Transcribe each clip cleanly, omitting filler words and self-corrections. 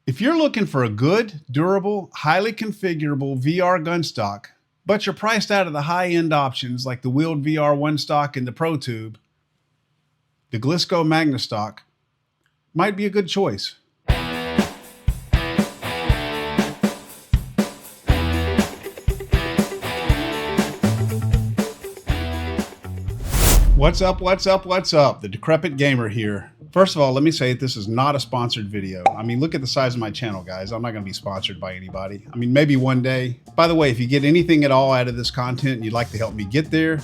If you're looking for a good, durable, highly configurable VR gun stock, but you're priced out of the high-end options like the wheeled VR One Stock and the Pro Tube, the Glistco Magni Stock might be a good choice. What's up, what's up, what's up? The Decrepit Gamer here. First of all, let me say this is not a sponsored video. I mean, look at the size of my channel, guys. I'm not going to be sponsored by anybody. I mean, maybe one day. By the way, if you get anything at all out of this content and you'd like to help me get there,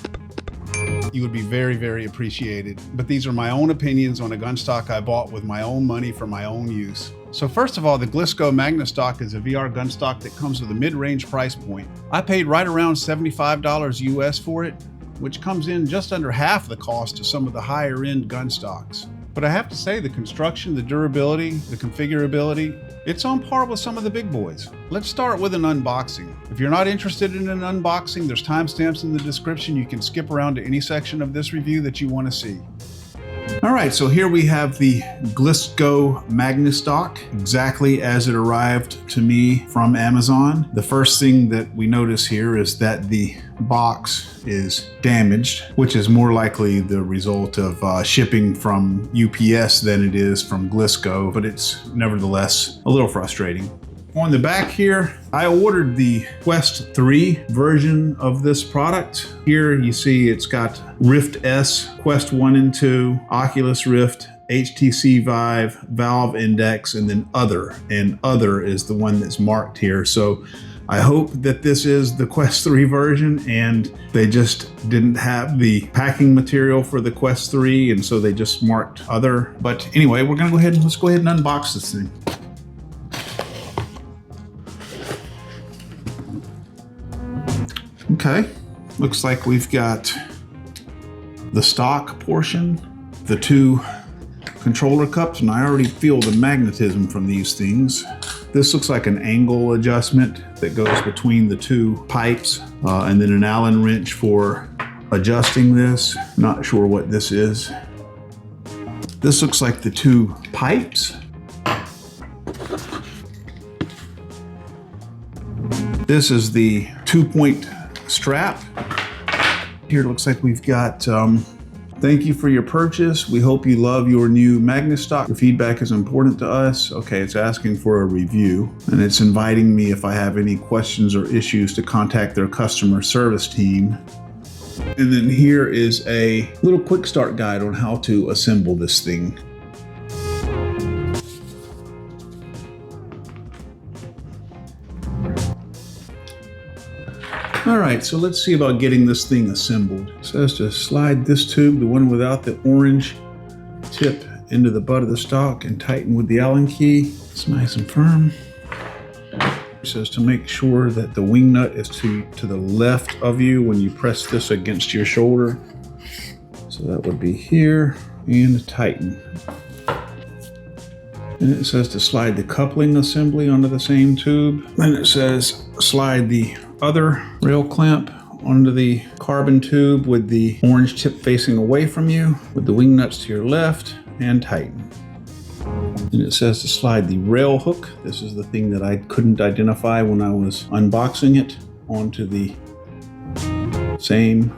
you would be very, very appreciated. But these are my own opinions on a gun stock I bought with my own money for my own use. So first of all, the Glistco Magni Stock is a VR gun stock that comes with a mid-range price point. I paid right around $75 US for it, which comes in just under half the cost of some of the higher end gun stocks. But I have to say the construction, the durability, the configurability, it's on par with some of the big boys. Let's start with an unboxing. If you're not interested in an unboxing, there's timestamps in the description. You can skip around to any section of this review that you want to see. All right, so here we have the Glistco Magni Stock, exactly as it arrived to me from Amazon. The first thing that we notice here is that the box is damaged, which is more likely the result of shipping from UPS than it is from Glistco, but it's nevertheless a little frustrating. On the back here, I ordered the Quest 3 version of this product. Here you see it's got Rift S, Quest 1 and 2, Oculus Rift, HTC Vive, Valve Index, and then Other. And Other is the one that's marked here. So I hope that this is the Quest 3 version and they just didn't have the packing material for the Quest 3, and so they just marked Other. But anyway, let's go ahead and unbox this thing. Okay, looks like we've got the stock portion, the two controller cups, and I already feel the magnetism from these things. This looks like an angle adjustment that goes between the two pipes, and then an Allen wrench for adjusting this. Not sure what this is. This looks like the two pipes. This is the 2-point strap. Here it looks like we've got thank you for your purchase. We hope you love your new Magnistock. Your feedback is important to us. Okay, it's asking for a review, and it's inviting me, if I have any questions or issues, to contact their customer service team. And then here is a little quick start guide on how to assemble this thing. All right, so let's see about getting this thing assembled. It says to slide this tube, the one without the orange tip, into the butt of the stock and tighten with the Allen key. It's nice and firm. It says to make sure that the wing nut is to the left of you when you press this against your shoulder. So that would be here, and tighten. And it says to slide the coupling assembly onto the same tube. Then it says slide the other rail clamp onto the carbon tube with the orange tip facing away from you, with the wing nuts to your left, and tighten. And it says to slide the rail hook. This is the thing that I couldn't identify when I was unboxing it, onto the same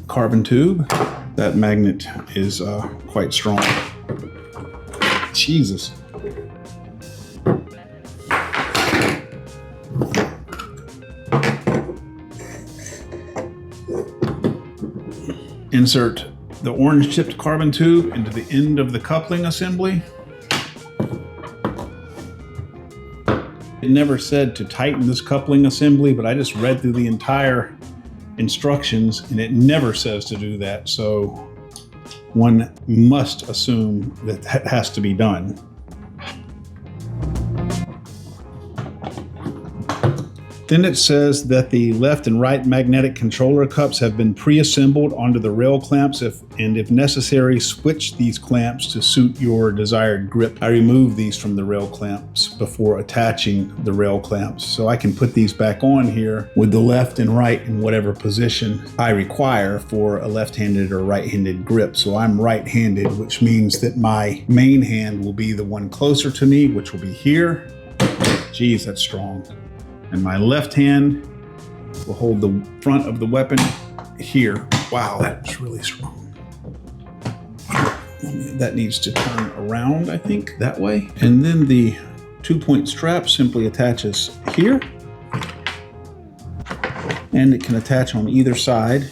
carbon tube. That magnet is quite strong. Jesus. Insert the orange tipped carbon tube into the end of the coupling assembly. It never said to tighten this coupling assembly, but I just read through the entire instructions and it never says to do that. So one must assume that that has to be done. Then it says that the left and right magnetic controller cups have been pre-assembled onto the rail clamps, and if necessary, switch these clamps to suit your desired grip. I remove these from the rail clamps before attaching the rail clamps, so I can put these back on here with the left and right in whatever position I require for a left-handed or right-handed grip. So I'm right-handed, which means that my main hand will be the one closer to me, which will be here. Geez, that's strong. And my left hand will hold the front of the weapon here. Wow, that's really strong. That needs to turn around, I think, that way. And then the 2-point strap simply attaches here. And it can attach on either side,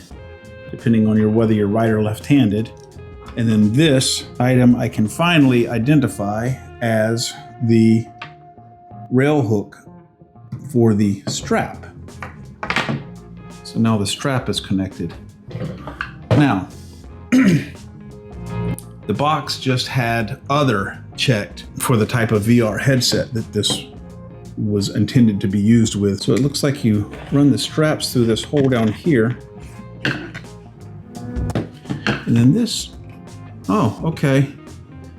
depending on whether you're right or left-handed. And then this item I can finally identify as the rail hook for the strap. So now the strap is connected. Now, the box just had other checked for the type of VR headset that this was intended to be used with. So it looks like you run the straps through this hole down here. And then this, oh, okay.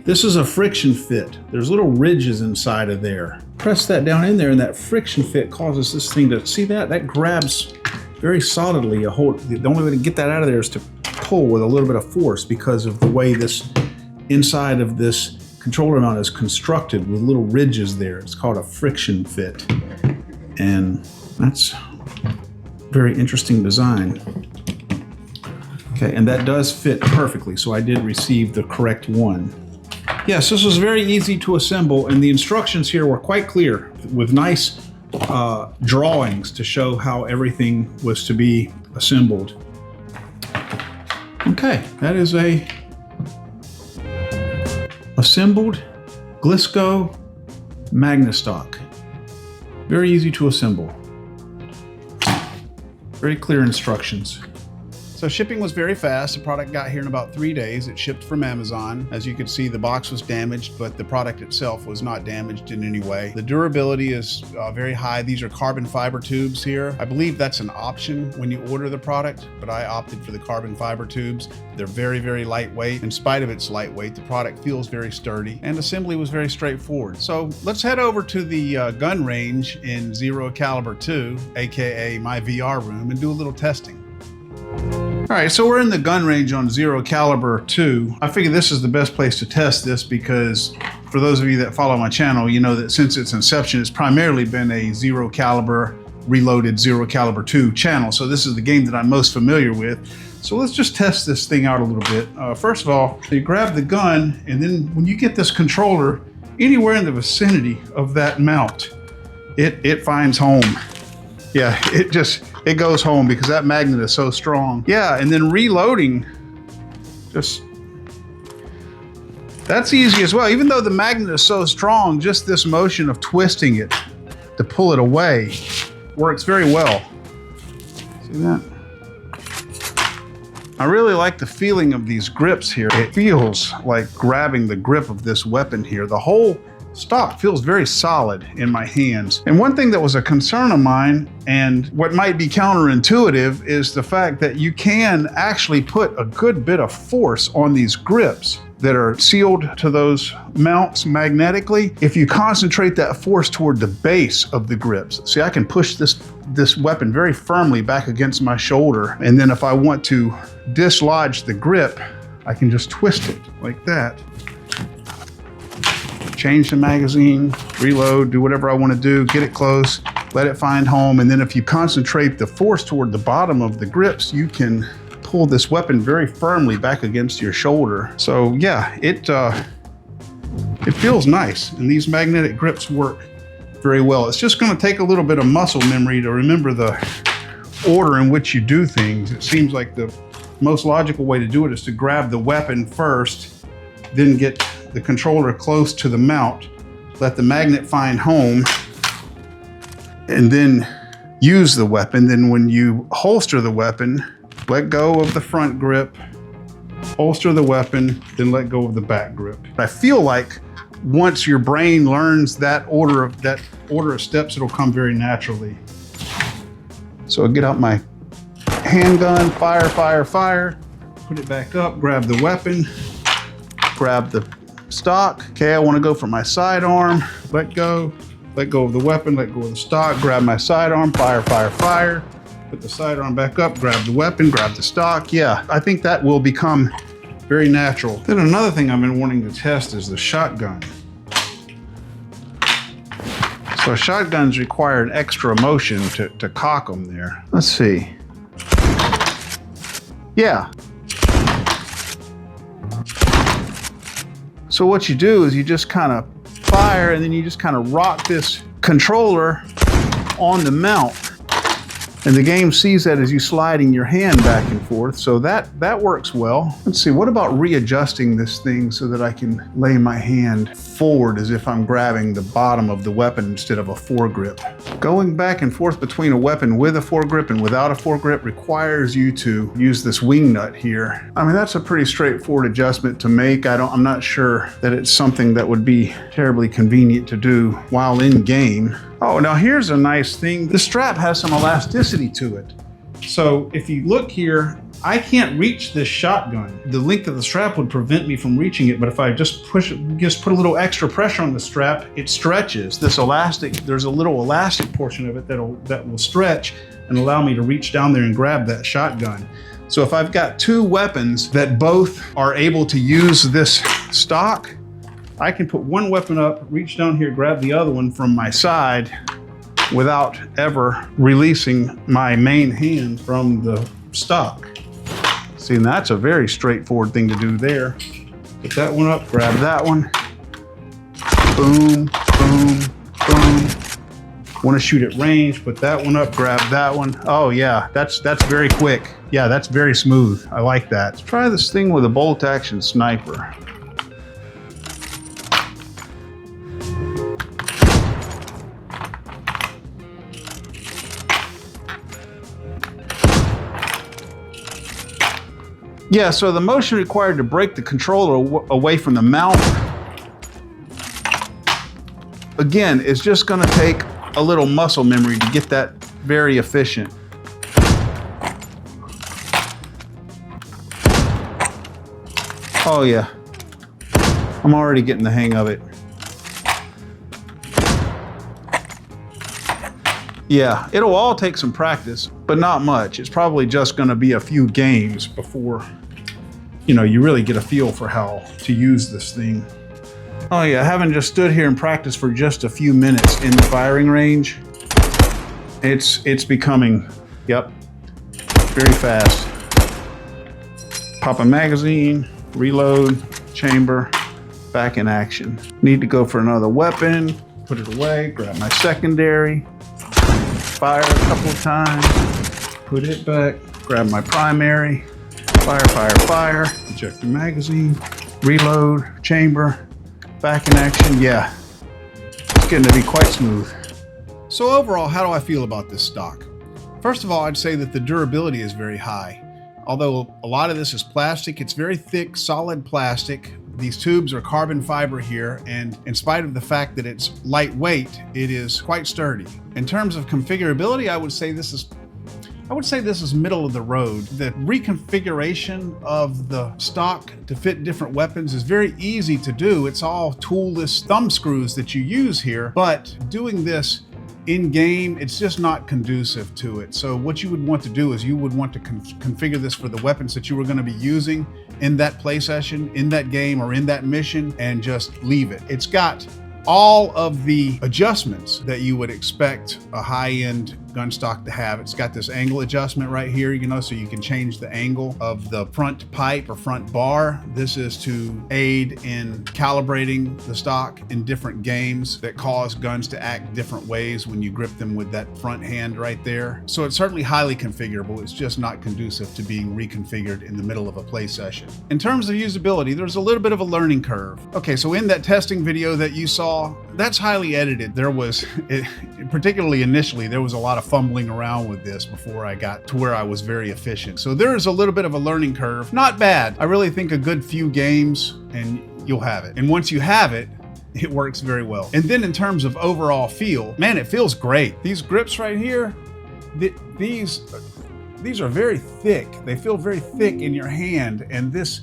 This is a friction fit. There's little ridges inside of there. Press that down in there, and that friction fit causes this thing to, see that? That grabs very solidly. The only way to get that out of there is to pull with a little bit of force because of the way this inside of this controller mount is constructed with little ridges there. It's called a friction fit. And that's very interesting design. Okay, and that does fit perfectly, so I did receive the correct one. Yes, this was very easy to assemble, and the instructions here were quite clear with nice drawings to show how everything was to be assembled. Okay, that is a assembled Glistco Magni Stock. Very easy to assemble. Very clear instructions. So shipping was very fast. The product got here in about 3 days. It shipped from Amazon. As you can see, the box was damaged, but the product itself was not damaged in any way. The durability is very high. These are carbon fiber tubes here. I believe that's an option when you order the product, but I opted for the carbon fiber tubes. They're very, very lightweight. In spite of its lightweight, the product feels very sturdy, and assembly was very straightforward. So let's head over to the gun range in 0 Caliber 2, aka my VR room, and do a little testing. All right, so we're in the gun range on 0 Caliber 2. I figure this is the best place to test this because for those of you that follow my channel, you know that since its inception, it's primarily been a 0 Caliber reloaded 0 Caliber 2 channel. So this is the game that I'm most familiar with. So let's just test this thing out a little bit. First of all, you grab the gun, and then when you get this controller anywhere in the vicinity of that mount, it finds home. Yeah, it goes home because that magnet is so strong. Yeah, and then reloading, that's easy as well. Even though the magnet is so strong, just this motion of twisting it to pull it away works very well. See that? I really like the feeling of these grips here. It feels like grabbing the grip of this weapon here. The whole stock feels very solid in my hands. And one thing that was a concern of mine, and what might be counterintuitive, is the fact that you can actually put a good bit of force on these grips that are sealed to those mounts magnetically. If you concentrate that force toward the base of the grips, see, I can push this weapon very firmly back against my shoulder, and then if I want to dislodge the grip, I can just twist it like that. Change the magazine, reload, do whatever I want to do, get it close, let it find home, and then if you concentrate the force toward the bottom of the grips, you can pull this weapon very firmly back against your shoulder. So yeah, it feels nice, and these magnetic grips work very well. It's just going to take a little bit of muscle memory to remember the order in which you do things. It seems like the most logical way to do it is to grab the weapon first, then get the controller close to the mount, let the magnet find home, and then use the weapon. Then when you holster the weapon, let go of the front grip, holster the weapon, then let go of the back grip. I feel like once your brain learns that order of steps, it'll come very naturally. So I get out my handgun, fire, fire, fire, put it back up, grab the weapon, grab the stock. Okay, I want to go for my sidearm. Let go of the weapon, let go of the stock, grab my sidearm, fire, fire, fire. Put the sidearm back up, grab the weapon, grab the stock. Yeah, I think that will become very natural. Then another thing I've been wanting to test is the shotgun. So shotguns require an extra motion to cock them there. Let's see. Yeah. So what you do is you just kind of fire and then you just kind of rock this controller on the mount. And the game sees that as you sliding your hand back and forth. So that works well. Let's see, what about readjusting this thing so that I can lay my hand forward as if I'm grabbing the bottom of the weapon instead of a foregrip. Going back and forth between a weapon with a foregrip and without a foregrip requires you to use this wing nut here. I mean, that's a pretty straightforward adjustment to make. I'm not sure that it's something that would be terribly convenient to do while in game. Oh, now here's a nice thing. The strap has some elasticity to it. So if you look here, I can't reach this shotgun. The length of the strap would prevent me from reaching it, but if I just put a little extra pressure on the strap, it stretches. This elastic, there's a little elastic portion of it that will stretch and allow me to reach down there and grab that shotgun. So if I've got two weapons that both are able to use this stock, I can put one weapon up, reach down here, grab the other one from my side without ever releasing my main hand from the stock. See, and that's a very straightforward thing to do there. Put that one up, grab that one. Boom, boom, boom. Want to shoot at range, put that one up, grab that one. Oh yeah, that's very quick. Yeah, that's very smooth. I like that. Let's try this thing with a bolt action sniper. Yeah, so the motion required to break the controller away from the mount, again, is just gonna take a little muscle memory to get that very efficient. Oh yeah, I'm already getting the hang of it. Yeah, it'll all take some practice, but not much. It's probably just gonna be a few games before, you know, you really get a feel for how to use this thing. Oh yeah, having just stood here and practiced for just a few minutes in the firing range, it's becoming, yep, very fast. Pop a magazine, reload, chamber, back in action. Need to go for another weapon, put it away, grab my secondary, fire a couple of times, put it back, grab my primary, fire, fire, fire, eject the magazine, reload, chamber, back in action. Yeah, it's getting to be quite smooth. So overall, how do I feel about this stock? First of all, I'd say that the durability is very high. Although a lot of this is plastic, it's very thick, solid plastic. These tubes are carbon fiber here, and in spite of the fact that it's lightweight, it is quite sturdy. In terms of configurability, I would say this is middle of the road. The reconfiguration of the stock to fit different weapons is very easy to do. It's all toolless thumb screws that you use here, but doing this in game, it's just not conducive to it. So what you would want to do is you would want to configure this for the weapons that you were going to be using in that play session, in that game, or in that mission, and just leave it. It's got all of the adjustments that you would expect a high-end gun stock to have. It's got this angle adjustment right here, you know, so you can change the angle of the front pipe or front bar. This is to aid in calibrating the stock in different games that cause guns to act different ways when you grip them with that front hand right there. So it's certainly highly configurable. It's just not conducive to being reconfigured in the middle of a play session. In terms of usability, there's a little bit of a learning curve. Okay, so in that testing video that you saw, that's highly edited. There was, particularly initially, there was a lot of fumbling around with this before I got to where I was very efficient. So there is a little bit of a learning curve. Not bad. I really think a good few games and you'll have it. And once you have it, it works very well. And then in terms of overall feel, man, it feels great. These grips right here, these are very thick. They feel very thick in your hand, and this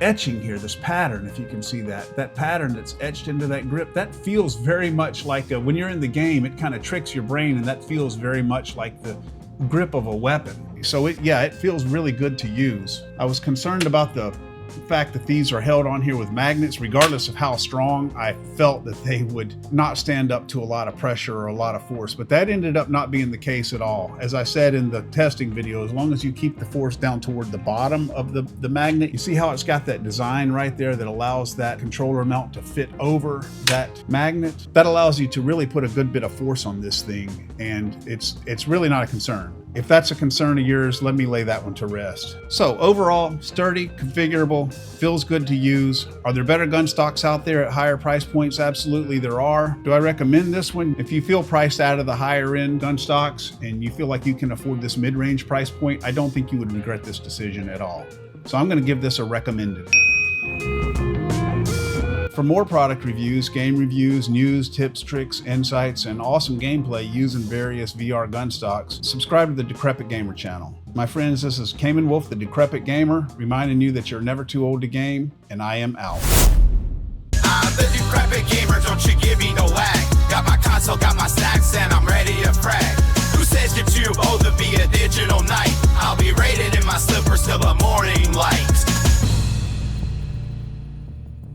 etching here, this pattern, if you can see that pattern that's etched into that grip, that feels very much like when you're in the game, it kind of tricks your brain, and that feels very much like the grip of a weapon. So it feels really good to use. I was concerned about the fact that these are held on here with magnets. Regardless of how strong, I felt that they would not stand up to a lot of pressure or a lot of force, but that ended up not being the case at all. As I said in the testing video, as long as you keep the force down toward the bottom of the magnet, you see how it's got that design right there that allows that controller mount to fit over that magnet. That allows you to really put a good bit of force on this thing, and it's really not a concern. If that's a concern of yours, let me lay that one to rest. So overall, sturdy, configurable, feels good to use. Are there better gun stocks out there at higher price points? Absolutely there are. Do I recommend this one? If you feel priced out of the higher end gun stocks and you feel like you can afford this mid-range price point, I don't think you would regret this decision at all. So I'm gonna give this a recommended. For more product reviews, game reviews, news, tips, tricks, insights, and awesome gameplay using various VR gun stocks, subscribe to the Decrepit Gamer channel. My friends, this is Cayman Wolf, the Decrepit Gamer, reminding you that you're never too old to game, and I am out. I'm the Decrepit Gamer, don't you give me no lag. Got my console, got my stacks, and I'm ready to frag. Who says YouTube, oh, the be a digital knight? I'll be rated in my slippers till the morning light.